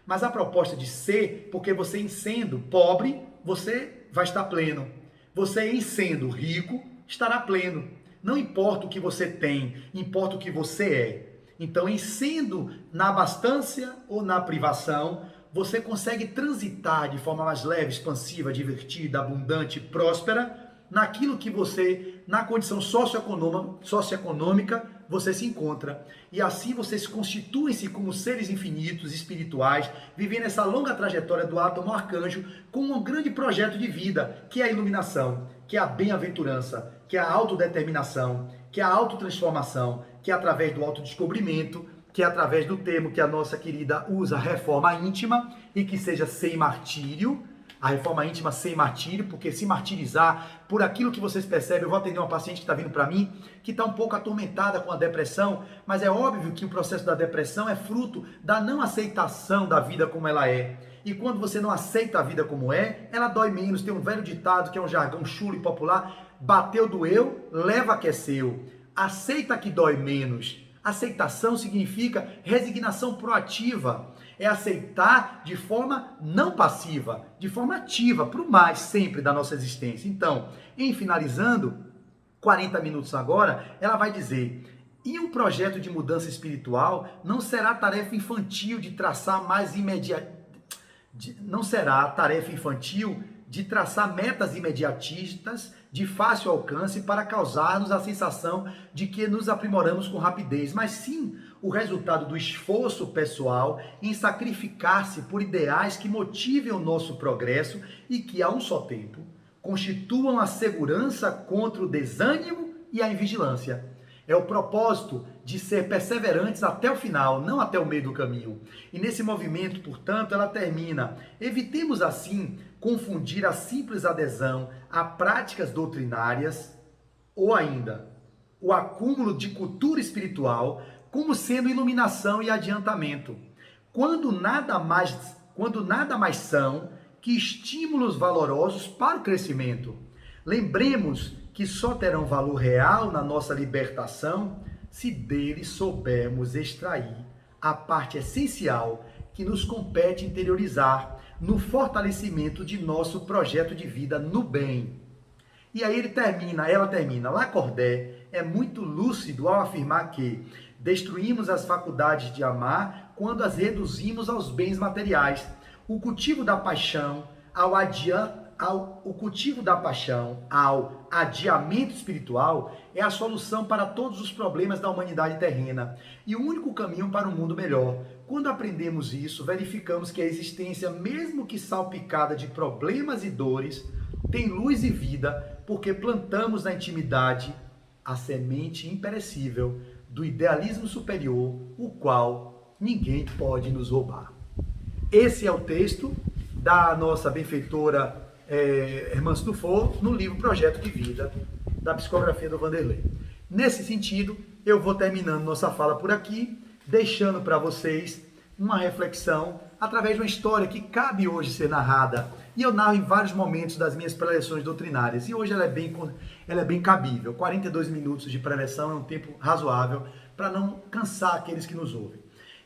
Mas a proposta de ser, porque você em sendo pobre, você vai estar pleno. Você em sendo rico, estará pleno. Não importa o que você tem, importa o que você é. Então, em sendo na abastância ou na privação, você consegue transitar de forma mais leve, expansiva, divertida, abundante, próspera, naquilo que você, na condição socioeconômica, você se encontra. E assim vocês constituem-se como seres infinitos, espirituais, vivendo essa longa trajetória do átomo ao arcanjo, com um grande projeto de vida, que é a iluminação, que é a bem-aventurança, que é a autodeterminação, que é a autotransformação, que é através do autodescobrimento, que é através do termo que a nossa querida usa, reforma íntima, e que seja sem martírio, a reforma íntima sem martírio, porque se martirizar por aquilo que vocês percebem, eu vou atender uma paciente que está vindo para mim, que está um pouco atormentada com a depressão, mas é óbvio que o processo da depressão é fruto da não aceitação da vida como ela é. E quando você não aceita a vida como é, ela dói menos. Tem um velho ditado que é um jargão chulo e popular: bateu, doeu, leva que é seu. Aceita que dói menos. Aceitação significa resignação proativa. É aceitar de forma não passiva, de forma ativa, para o mais sempre da nossa existência. Então, em finalizando, 40 minutos agora, ela vai dizer: e um projeto de mudança espiritual não será tarefa infantil de traçar não será tarefa infantil de traçar metas imediatistas de fácil alcance para causar-nos a sensação de que nos aprimoramos com rapidez, mas sim o resultado do esforço pessoal em sacrificar-se por ideais que motivem o nosso progresso e que, a um só tempo, constituam a segurança contra o desânimo e a invigilância. É o propósito de ser perseverantes até o final, não até o meio do caminho. E nesse movimento, portanto, ela termina: evitemos assim confundir a simples adesão a práticas doutrinárias ou ainda o acúmulo de cultura espiritual como sendo iluminação e adiantamento, quando nada mais são que estímulos valorosos para o crescimento. Lembremos que só terão valor real na nossa libertação se deles soubermos extrair a parte essencial que nos compete interiorizar no fortalecimento de nosso projeto de vida no bem. E aí ela termina: Lacordaire é muito lúcido ao afirmar que destruímos as faculdades de amar quando as reduzimos aos bens materiais. O cultivo da paixão ao adiamento espiritual é a solução para todos os problemas da humanidade terrena e o único caminho para um mundo melhor. Quando aprendemos isso, verificamos que a existência, mesmo que salpicada de problemas e dores, tem luz e vida, porque plantamos na intimidade a semente imperecível do idealismo superior, o qual ninguém pode nos roubar. Esse é o texto da nossa benfeitora Hermance Dufour, no livro Projeto de Vida, da psicografia do Vanderlei. Nesse sentido, eu vou terminando nossa fala por aqui, deixando para vocês uma reflexão através de uma história que cabe hoje ser narrada. E eu narro em vários momentos das minhas preleções doutrinárias. E hoje ela é bem cabível. 42 minutos de preleção é um tempo razoável para não cansar aqueles que nos ouvem.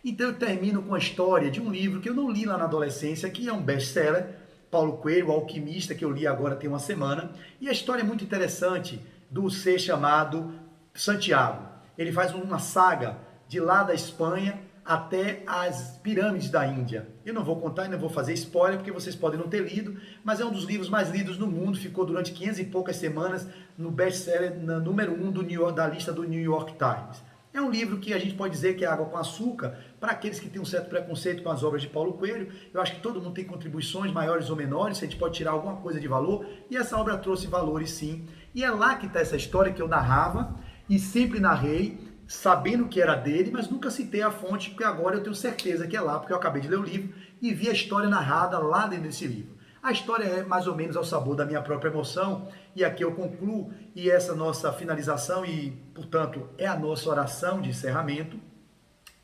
Então eu termino com a história de um livro que eu não li lá na adolescência, que é um best-seller, Paulo Coelho, O Alquimista, que eu li agora tem uma semana. E a história é muito interessante do ser chamado Santiago. Ele faz uma saga de lá da Espanha até as pirâmides da Índia. Eu não vou contar e não vou fazer spoiler, porque vocês podem não ter lido, mas é um dos livros mais lidos no mundo, ficou durante 500 e poucas semanas no best-seller número 1 da lista do New York Times. É um livro que a gente pode dizer que é água com açúcar para aqueles que têm um certo preconceito com as obras de Paulo Coelho. Eu acho que todo mundo tem contribuições maiores ou menores, a gente pode tirar alguma coisa de valor, e essa obra trouxe valores sim. E é lá que está essa história que eu narrava e sempre narrei, sabendo que era dele, mas nunca citei a fonte, porque agora eu tenho certeza que é lá, porque eu acabei de ler o livro e vi a história narrada lá dentro desse livro. A história é mais ou menos ao sabor da minha própria emoção, e aqui eu concluo, e essa nossa finalização, e portanto é a nossa oração de encerramento,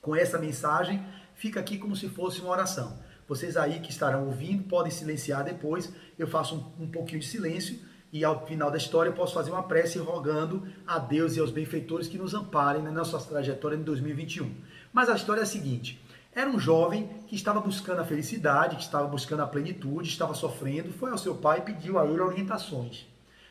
com essa mensagem, fica aqui como se fosse uma oração. Vocês aí que estarão ouvindo podem silenciar depois, eu faço um pouquinho de silêncio, e ao final da história eu posso fazer uma prece rogando a Deus e aos benfeitores que nos amparem na nossa trajetória em 2021. Mas a história é a seguinte: era um jovem que estava buscando a felicidade, que estava buscando a plenitude, estava sofrendo, foi ao seu pai e pediu a ele orientações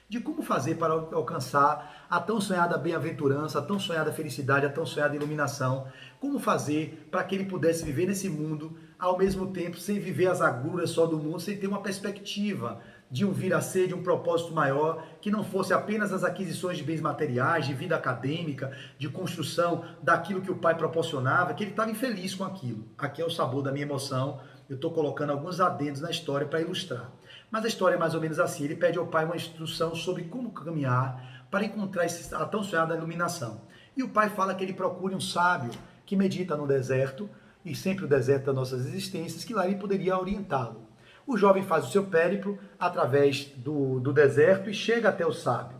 de como fazer para alcançar a tão sonhada bem-aventurança, a tão sonhada felicidade, a tão sonhada iluminação, como fazer para que ele pudesse viver nesse mundo, ao mesmo tempo sem viver as agruras só do mundo, sem ter uma perspectiva de um vir a ser, de um propósito maior, que não fosse apenas as aquisições de bens materiais, de vida acadêmica, de construção daquilo que o pai proporcionava, que ele estava infeliz com aquilo. Aqui é o sabor da minha emoção, eu estou colocando alguns adendos na história para ilustrar. Mas a história é mais ou menos assim: ele pede ao pai uma instrução sobre como caminhar para encontrar a tão sonhada iluminação. E o pai fala que ele procure um sábio que medita no deserto, e sempre o deserto das nossas existências, que lá ele poderia orientá-lo. O jovem faz o seu périplo através do deserto e chega até o sábio.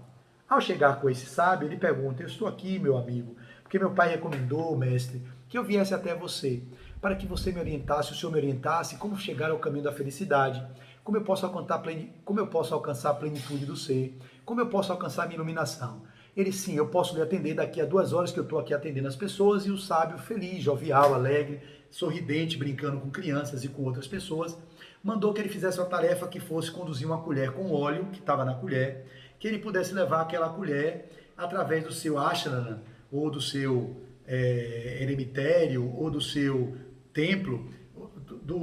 Ao chegar com esse sábio, ele pergunta: eu estou aqui, meu amigo, porque meu pai recomendou, mestre, que eu viesse até você, para que você me orientasse, o senhor me orientasse como chegar ao caminho da felicidade, como eu posso alcançar a plenitude do ser, como eu posso alcançar a minha iluminação. Ele: sim, eu posso lhe atender daqui a 2 horas que eu estou aqui atendendo as pessoas. E o sábio, feliz, jovial, alegre, sorridente, brincando com crianças e com outras pessoas, mandou que ele fizesse uma tarefa que fosse conduzir uma colher com óleo que estava na colher, que ele pudesse levar aquela colher através do seu ashrama, ou do seu eremitério, ou do seu templo,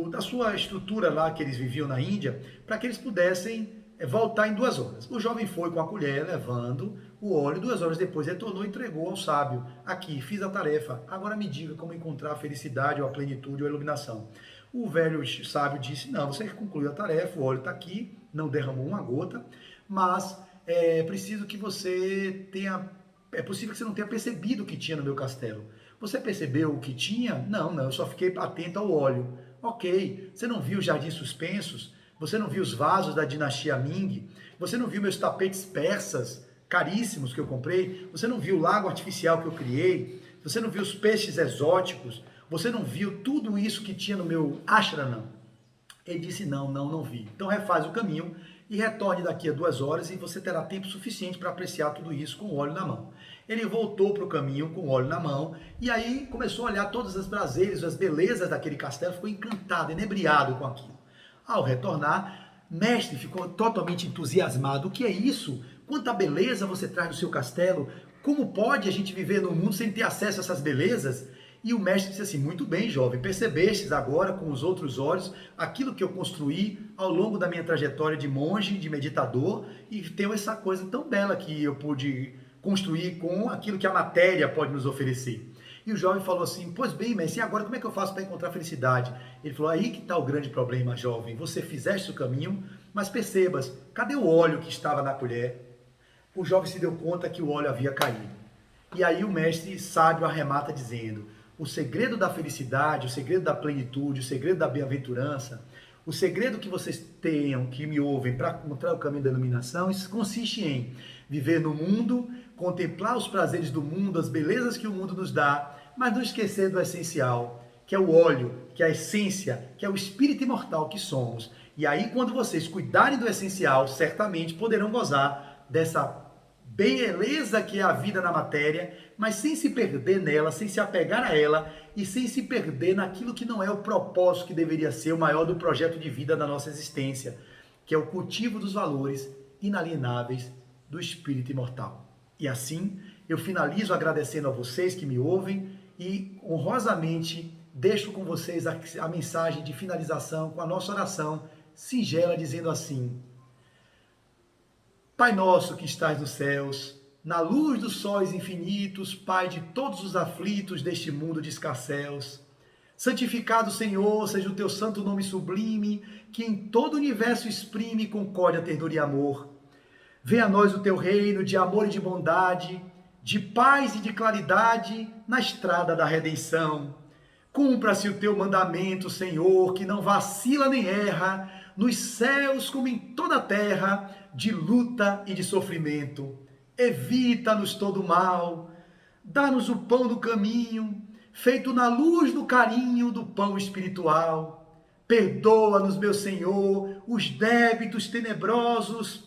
da sua estrutura lá que eles viviam na Índia, para que eles pudessem voltar em 2 horas. O jovem foi com a colher, levando o óleo. 2 horas depois retornou e entregou ao sábio: aqui, fiz a tarefa, agora me diga como encontrar a felicidade, ou a plenitude, ou a iluminação. O velho sábio disse: não, você concluiu a tarefa, o óleo está aqui, não derramou uma gota, mas é preciso que você tenha... É possível que você não tenha percebido o que tinha no meu castelo. Você percebeu o que tinha? Não, eu só fiquei atento ao óleo. Ok, você não viu os jardins suspensos? Você não viu os vasos da dinastia Ming? Você não viu meus tapetes persas caríssimos que eu comprei? Você não viu o lago artificial que eu criei? Você não viu os peixes exóticos? Você não viu tudo isso que tinha no meu ashrama? Ele disse: não vi. Então refaz o caminho e retorne daqui a 2 horas e você terá tempo suficiente para apreciar tudo isso com o óleo na mão. Ele voltou para o caminho com o óleo na mão e aí começou a olhar todas as prazeres, as belezas daquele castelo, ficou encantado, inebriado com aquilo. Ao retornar, mestre ficou totalmente entusiasmado. O que é isso? Quanta beleza você traz no seu castelo? Como pode a gente viver no mundo sem ter acesso a essas belezas? E o mestre disse assim: muito bem, jovem, percebestes agora com os outros olhos aquilo que eu construí ao longo da minha trajetória de monge, de meditador, e tenho essa coisa tão bela que eu pude construir com aquilo que a matéria pode nos oferecer. E o jovem falou assim: pois bem, mestre, e agora como é que eu faço para encontrar felicidade? Ele falou: aí que está o grande problema, jovem. Você fizeste o caminho, mas percebas, cadê o óleo que estava na colher? O jovem se deu conta que o óleo havia caído. E aí o mestre sábio arremata dizendo: o segredo da felicidade, o segredo da plenitude, o segredo da bem-aventurança, o segredo que vocês tenham, que me ouvem, para encontrar o caminho da iluminação, isso consiste em viver no mundo, contemplar os prazeres do mundo, as belezas que o mundo nos dá, mas não esquecer do essencial, que é o óleo, que é a essência, que é o espírito imortal que somos. E aí, quando vocês cuidarem do essencial, certamente poderão gozar dessa beleza que é a vida na matéria, mas sem se perder nela, sem se apegar a ela e sem se perder naquilo que não é o propósito que deveria ser o maior do projeto de vida da nossa existência, que é o cultivo dos valores inalienáveis do espírito imortal. E assim, eu finalizo agradecendo a vocês que me ouvem e honrosamente deixo com vocês a mensagem de finalização com a nossa oração singela, dizendo assim: Pai nosso que estás nos céus, na luz dos sóis infinitos, Pai de todos os aflitos deste mundo de escarcéus, santificado, Senhor, seja o teu santo nome sublime, que em todo o universo exprime concórdia, ternura e amor. Venha a nós o teu reino de amor e de bondade, de paz e de claridade na estrada da redenção. Cumpra-se o teu mandamento, Senhor, que não vacila nem erra, nos céus como em toda a terra, de luta e de sofrimento. Evita-nos todo o mal, dá-nos o pão do caminho, feito na luz do carinho do pão espiritual. Perdoa-nos, meu Senhor, os débitos tenebrosos,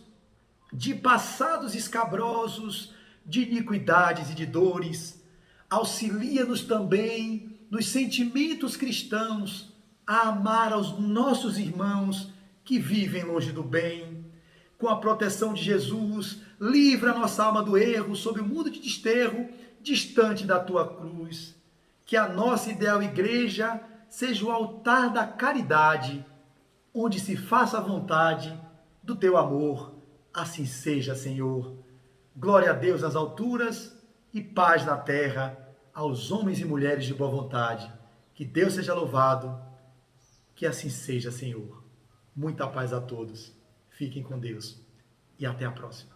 de passados escabrosos, de iniquidades e de dores. Auxilia-nos também nos sentimentos cristãos a amar aos nossos irmãos que vivem longe do bem. Com a proteção de Jesus, livra a nossa alma do erro sob o mundo de desterro, distante da tua cruz. Que a nossa ideal igreja seja o altar da caridade, onde se faça a vontade do teu amor. Assim seja, Senhor. Glória a Deus nas alturas e paz na terra aos homens e mulheres de boa vontade. Que Deus seja louvado. Que assim seja, Senhor. Muita paz a todos. Fiquem com Deus e até a próxima.